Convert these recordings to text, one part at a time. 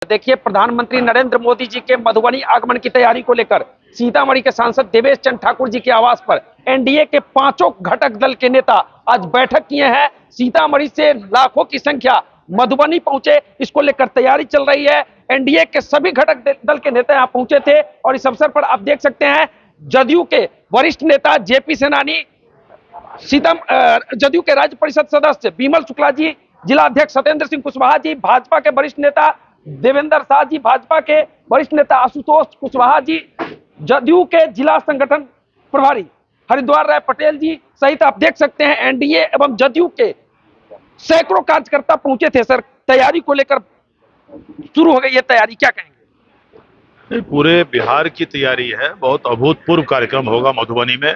देखिए, प्रधानमंत्री नरेंद्र मोदी जी के मधुबनी आगमन की तैयारी को लेकर सीतामढ़ी के सांसद देवेश चंद्र ठाकुर जी के आवास पर एनडीए के पांचों घटक दल के नेता आज बैठक किए हैं। सीतामढ़ी से लाखों की संख्या मधुबनी पहुंचे, इसको लेकर तैयारी चल रही है। एनडीए के सभी घटक दल के नेता यहां पहुंचे थे और इस अवसर पर आप देख सकते हैं जदयू के वरिष्ठ नेता जेपी सेनानी, जदयू के राज्य परिषद सदस्य बिमल शुक्ला जी, जिला अध्यक्ष सत्येंद्र सिंह कुशवाहा जी, भाजपा के वरिष्ठ नेता देवेंद्र शाह जी, भाजपा के वरिष्ठ नेता आशुतोष कुशवाहा जी, जदयू के जिला संगठन प्रभारी हरिद्वार राय पटेल जी सहित आप देख सकते हैं एनडीए एवं जदयू के सैकड़ों कार्यकर्ता पहुंचे थे। सर, तैयारी को लेकर शुरू हो गई है तैयारी, क्या कहेंगे? पूरे बिहार की तैयारी है, बहुत अभूतपूर्व कार्यक्रम होगा मधुबनी में।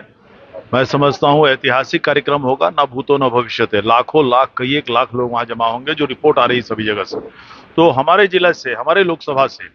मैं समझता हूँ ऐतिहासिक कार्यक्रम होगा, न भूतो न भविष्यते। लाखों लाख, कई एक लाख लोग वहां जमा होंगे, जो रिपोर्ट आ रही है सभी जगह से। तो हमारे जिले से, हमारे लोकसभा से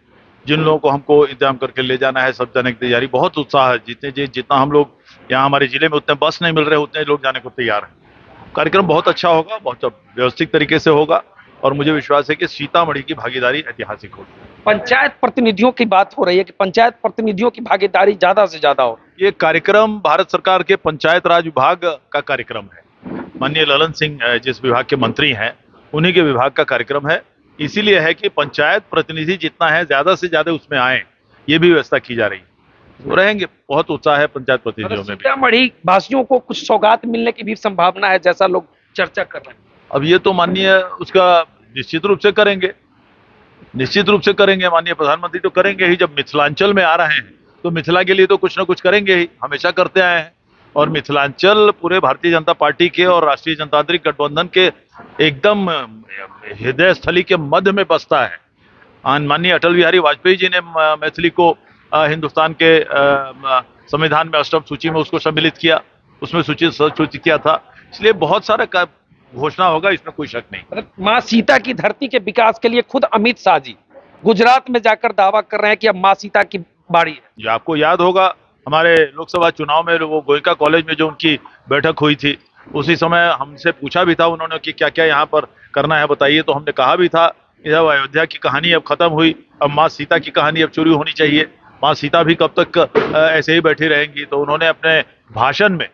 जिन लोगों को हमको इंतजाम करके ले जाना है, सब जाने की तैयारी, बहुत उत्साह है। जितना हम लोग यहाँ हमारे जिले में उतने बस नहीं मिल रहे, उतने लोग जाने को तैयार हैं। कार्यक्रम बहुत अच्छा होगा, बहुत व्यवस्थित तरीके से होगा और मुझे विश्वास है कि सीतामढ़ी की भागीदारी ऐतिहासिक होगी। पंचायत प्रतिनिधियों की बात हो रही है कि पंचायत प्रतिनिधियों की भागीदारी ज्यादा से ज्यादा हो। ये कार्यक्रम भारत सरकार के पंचायत राज विभाग का कार्यक्रम है। माननीय ललन सिंह जिस विभाग के मंत्री हैं, उन्हीं के विभाग का कार्यक्रम है। इसीलिए है कि पंचायत प्रतिनिधि जितना है ज्यादा से ज्यादा उसमें आए, ये भी व्यवस्था की जा रही है। तो रहेंगे, बहुत उत्साह है पंचायत प्रतिनिधियों में भी। सीतामढ़ी वासियों को कुछ सौगात मिलने की भी संभावना है, जैसा लोग चर्चा कर रहे हैं। अब ये तो माननीय उसका निश्चित रूप से करेंगे, निश्चित रूप से करेंगे। माननीय प्रधानमंत्री तो करेंगे ही। जब मिथिलांचल में आ रहे हैं तो मिथिला के लिए तो कुछ ना कुछ करेंगे ही, हमेशा करते आए हैं। और मिथिलांचल पूरे भारतीय जनता पार्टी के और राष्ट्रीय जनतांत्रिक गठबंधन के एकदम हृदय स्थली के मध्य में बसता है। माननीय अटल बिहारी वाजपेयी जी ने मैथिली को हिंदुस्तान के संविधान में अष्टम सूची में उसको सम्मिलित किया, उसमें सूचित किया था। इसलिए बहुत सारा घोषणा होगा, इसमें कोई शक नहीं। माँ सीता की धरती के विकास के लिए खुद अमित शाह जी गुजरात में जाकर दावा कर रहे हैं कि अब माँ सीता की बाड़ी है। जो आपको याद होगा, हमारे लोकसभा चुनाव में वो गोयका कॉलेज में जो उनकी बैठक हुई थी, उसी समय हमसे पूछा भी था उन्होंने कि क्या क्या यहाँ पर करना है बताइए। तो हमने कहा भी था कि जब अयोध्या की कहानी अब खत्म हुई, अब माँ सीता की कहानी अब शुरू होनी चाहिए। माँ सीता भी कब तक ऐसे ही बैठी रहेंगी। तो उन्होंने अपने भाषण में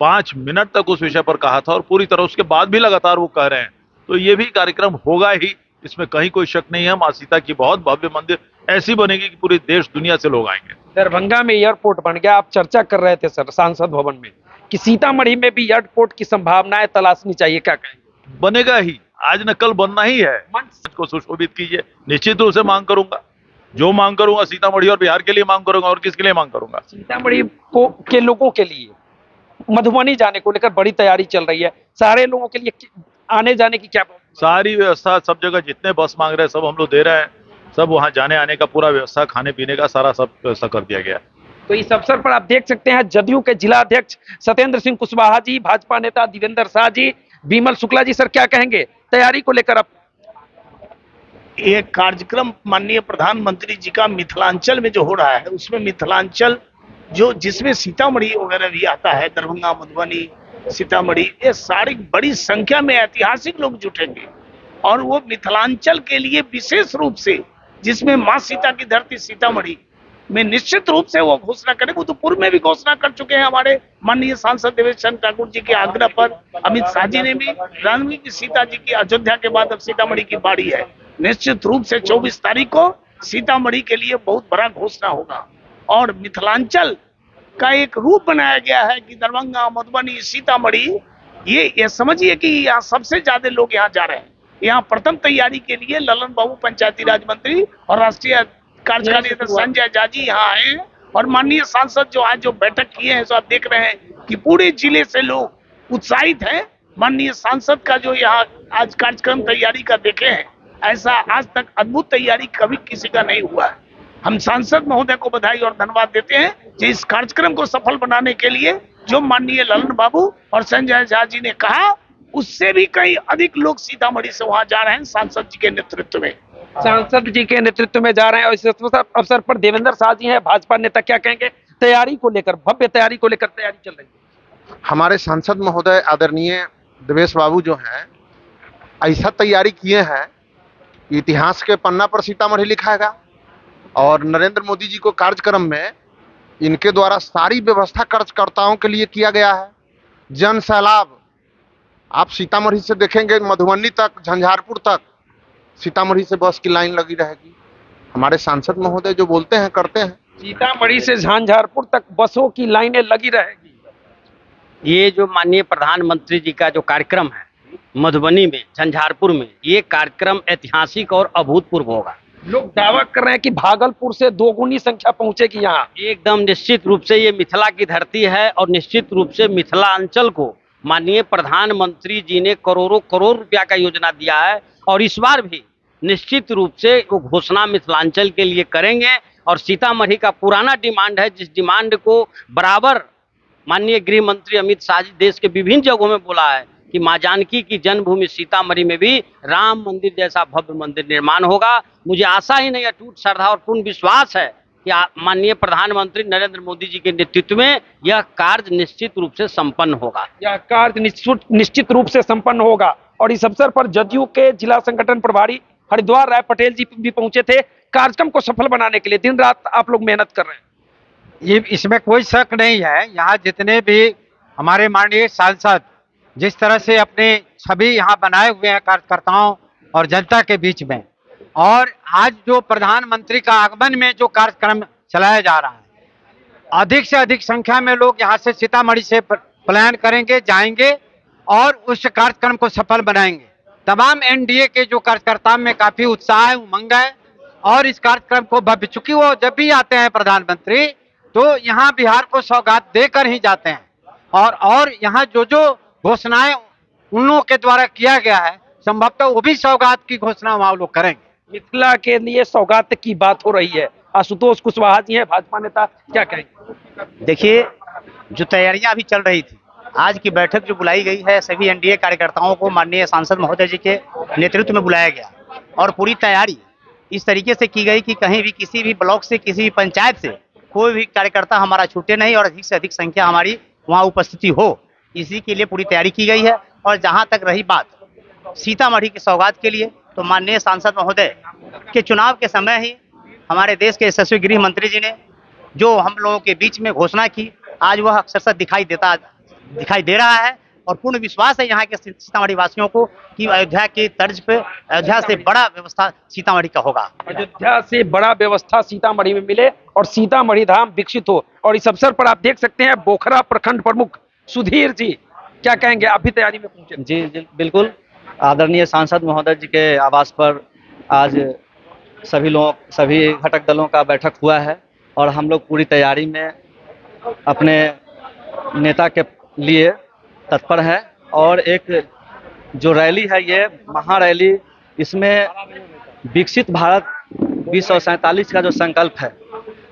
5 मिनट तक उस विषय पर कहा था और पूरी तरह उसके बाद भी लगातार वो कह रहे हैं। तो ये भी कार्यक्रम होगा ही, इसमें कहीं कोई शक नहीं है। माँ सीता की बहुत भव्य मंदिर ऐसी बनेगी कि पूरी देश दुनिया से लोग आएंगे। दरभंगा में एयरपोर्ट बन गया, आप चर्चा कर रहे थे सर सांसद भवन में कि सीतामढ़ी में भी एयरपोर्ट की संभावनाएं तलाशनी चाहिए, क्या कहेंगे? बनेगा ही, आज न कल बनना ही है। मंच को सुशोभित कीजिए, निश्चित रूप से मांग करूंगा। जो मांग करूंगा सीतामढ़ी और बिहार के लिए मांग करूंगा, और किसके लिए मांग करूंगा? सीतामढ़ी के लोगों के लिए मधुबनी जाने को लेकर बड़ी तैयारी चल रही है। सारे लोगों के लिए आने जाने की क्या सारी व्यवस्था, सब जगह जितने बस मांग रहे हैं सब हम लोग दे रहे हैं। सब वहां जाने आने का पूरा व्यवस्था, खाने पीने का सारा सब व्यवस्था कर दिया गया। तो इस अवसर पर आप देख सकते हैं जदयू के जिला अध्यक्ष सत्येंद्र सिंह कुशवाहा जी, भाजपा नेता देवेंद्र शाह जी, बिमल शुक्ला जी, सर क्या कहेंगे तैयारी को लेकर? अब ये कार्यक्रम माननीय प्रधानमंत्री जी का मिथिलांचल में जो हो रहा है, उसमें मिथिलांचल जो जिसमें सीतामढ़ी वगैरह भी आता है, दरभंगा, मधुबनी, सीतामढ़ी, ये सारी बड़ी संख्या में ऐतिहासिक लोग जुटेंगे। और वो मिथिलांचल के लिए विशेष रूप से, जिसमें माँ सीता की धरती सीतामढ़ी में निश्चित रूप से वो घोषणा करेंगे। वो तो पूर्व में भी घोषणा कर चुके हैं हमारे माननीय सांसद देवेश चंद्र ठाकुर जी के आग्रह पर। अमित शाह जी ने भी रामवी की सीता जी की अयोध्या के बाद अब सीतामढ़ी की बाड़ी है। निश्चित रूप से 24 तारीख को सीतामढ़ी के लिए बहुत बड़ा घोषणा होगा। और मिथिलांचल का एक रूप बनाया गया है कि दरभंगा, मधुबनी, सीतामढ़ी, ये समझिए कि यहाँ सबसे ज्यादा लोग यहाँ जा रहे हैं। यहाँ प्रथम तैयारी के लिए ललन बाबू पंचायती राज मंत्री और राष्ट्रीय कार्यकारी संजय झा जी यहाँ आए और माननीय सांसद जो आज जो बैठक किए हैं, तो आप देख रहे हैं कि पूरे जिले से लोग उत्साहित हैं। माननीय सांसद का जो यहाँ आज कार्यक्रम तैयारी का देखे हैं, ऐसा आज तक अद्भुत तैयारी कभी किसी का नहीं हुआ है। हम सांसद महोदय को बधाई और धन्यवाद देते हैं कि इस कार्यक्रम को सफल बनाने के लिए जो माननीय ललन बाबू और संजय झा जी ने कहा, उससे भी कई अधिक लोग सीतामढ़ी से वहां जा रहे हैं सांसद जी के नेतृत्व में। सांसद जी के नेतृत्व में जा रहे हैं और इस अवसर पर देवेंद्र शाह जी हैं, भाजपा नेता, क्या कहेंगे तैयारी को लेकर? भव्य तैयारी को लेकर तैयारी चल रही है। हमारे सांसद महोदय आदरणीय देवेश बाबू जो हैं, ऐसा तैयारी किए हैं इतिहास के पन्ना पर सीतामढ़ी लिखाएगा। और नरेंद्र मोदी जी को कार्यक्रम में इनके द्वारा सारी व्यवस्था कार्यकर्ताओं के लिए किया गया है। जन सैलाब आप सीतामढ़ी से देखेंगे, मधुबनी तक, झंझारपुर तक सीतामढ़ी से बस की लाइन लगी रहेगी। हमारे सांसद महोदय जो बोलते हैं करते हैं। सीतामढ़ी से झंझारपुर तक बसों की लाइनें लगी रहेगी। ये जो माननीय प्रधानमंत्री जी का जो कार्यक्रम है मधुबनी में, झंझारपुर में, ये कार्यक्रम ऐतिहासिक और अभूतपूर्व होगा। लोग दावा कर रहे हैं कि भागलपुर से दोगुनी संख्या पहुंचेगी यहाँ। एकदम निश्चित रूप से ये मिथिला की धरती है और निश्चित रूप से मिथिलांचल को माननीय प्रधानमंत्री जी ने करोड़ों करोड़ रुपया का योजना दिया है और इस बार भी निश्चित रूप से वो घोषणा मिथिलांचल के लिए करेंगे। और सीतामढ़ी का पुराना डिमांड है, जिस डिमांड को बराबर माननीय गृह मंत्री अमित शाह जी देश के विभिन्न जगहों में बोला है कि मां जानकी की जन्मभूमि सीतामढ़ी में भी राम मंदिर जैसा भव्य मंदिर निर्माण होगा। मुझे आशा ही नहीं, अटूट श्रद्धा और पूर्ण विश्वास है कि माननीय प्रधानमंत्री नरेंद्र मोदी जी के नेतृत्व में यह कार्य निश्चित रूप से संपन्न होगा। यह कार्य निश्चित रूप से संपन्न होगा। और इस अवसर पर जदयू के जिला संगठन प्रभारी हरिद्वार राय पटेल जी भी पहुंचे थे। कार्यक्रम को सफल बनाने के लिए दिन रात आप लोग मेहनत कर रहे हैं। ये इसमें कोई शक नहीं है। यहाँ जितने भी हमारे माननीय सांसद जिस तरह से अपने छवि यहाँ बनाए हुए हैं कार्यकर्ताओं और जनता के बीच में, और आज जो प्रधानमंत्री का आगमन में जो कार्यक्रम चलाया जा रहा है, अधिक से अधिक संख्या में लोग यहाँ से सीतामढ़ी से प्लान करेंगे, जाएंगे और उस कार्यक्रम को सफल बनाएंगे। तमाम एनडीए के जो कार्यकर्ता में काफी उत्साह है, उमंग है और इस कार्यक्रम को भव्य, चूंकि वो जब भी आते हैं प्रधानमंत्री तो यहाँ बिहार को सौगात देकर ही जाते हैं। और यहाँ जो जो घोषणाएं उन लोगों के द्वारा किया गया है, संभवतः वो भी सौगात की घोषणा वहां लोग करेंगे। मिथिला के लिए सौगात की बात हो रही है। आशुतोष कुशवाहा जी हैं भाजपा नेता, क्या कहेंगे? देखिए, जो तैयारियां अभी चल रही थी, आज की बैठक जो बुलाई गई है, सभी एनडीए कार्यकर्ताओं को माननीय सांसद महोदय जी के नेतृत्व में बुलाया गया और पूरी तैयारी इस तरीके से की गई कि कहीं भी किसी भी ब्लॉक से, किसी भी पंचायत से कोई भी कार्यकर्ता हमारा छूटे नहीं और अधिक से अधिक संख्या हमारी वहाँ उपस्थिति हो, इसी के लिए पूरी तैयारी की गई है। और जहाँ तक रही बात सीतामढ़ी की सौगात के लिए, तो माननीय सांसद महोदय के चुनाव के समय ही हमारे देश के यशस्वी गृह मंत्री जी ने जो हम लोगों के बीच में घोषणा की, आज वह अक्षरशः दिखाई दे रहा है। और पूर्ण विश्वास है यहाँ के सीतामढ़ी वासियों को कि अयोध्या की तर्ज पे, अयोध्या से बड़ा व्यवस्था सीतामढ़ी का होगा। अयोध्या से बड़ा व्यवस्था सीतामढ़ी में मिले और सीतामढ़ी धाम विकसित हो। और इस अवसर पर आप देख सकते हैं बोखरा प्रखंड प्रमुख सुधीर जी, क्या कहेंगे? आप भी तैयारी में पहुंचे? जी बिल्कुल। आदरणीय सांसद महोदय जी के आवास पर आज सभी घटक दलों का बैठक हुआ है और हम लोग पूरी तैयारी में अपने नेता के लिए तत्पर है। और एक जो रैली है, ये महारैली, इसमें विकसित भारत 2047 का जो संकल्प है,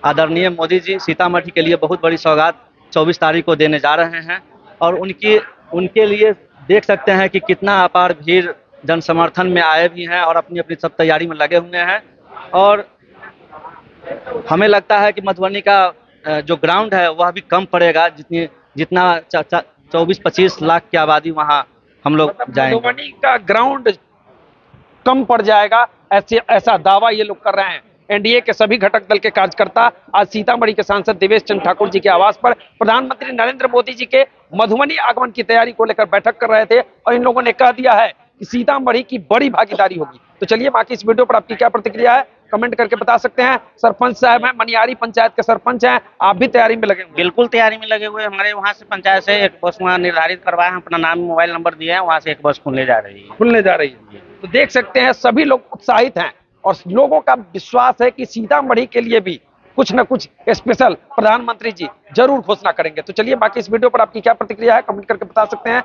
आदरणीय मोदी जी सीतामढ़ी के लिए बहुत बड़ी सौगात 24 तारीख को देने जा रहे हैं। और उनके लिए देख सकते हैं कि कितना अपार भीड़ जन समर्थन में आए भी हैं और अपनी अपनी सब तैयारी में लगे हुए हैं। और हमें लगता है कि मधुबनी का जो ग्राउंड है वह भी कम पड़ेगा, जितना 24-25 लाख की आबादी वहाँ हम लोग जाएंगे। मधुबनी का ग्राउंड कम पड़ जाएगा, ऐसा दावा ये लोग कर रहे हैं। एनडीए के सभी घटक दल के कार्यकर्ता आज सीतामढ़ी के सांसद देवेश चंद्र ठाकुर जी के आवास पर प्रधानमंत्री नरेंद्र मोदी जी के मधुबनी आगमन की तैयारी को लेकर बैठक कर रहे थे और इन लोगों ने कह दिया है कि सीतामढ़ी की बड़ी भागीदारी होगी। तो चलिए, बाकी इस वीडियो पर आपकी क्या प्रतिक्रिया है कमेंट करके बता सकते हैं। सरपंच साहब हैं, मनियारी पंचायत के सरपंच हैं, आप भी तैयारी में लगे हुए? बिल्कुल तैयारी में लगे हुए। हमारे वहाँ से पंचायत से एक बस वहाँ निर्धारित करवाए हैं, अपना नाम मोबाइल नंबर दिए हैं, वहाँ से एक बस खुलने जा रही है। तो देख सकते हैं सभी लोग उत्साहित हैं और लोगों का विश्वास है कि सीतामढ़ी के लिए भी कुछ न कुछ स्पेशल प्रधानमंत्री जी जरूर घोषणा करेंगे। तो चलिए, बाकी इस वीडियो पर आपकी क्या प्रतिक्रिया है कमेंट करके बता सकते हैं।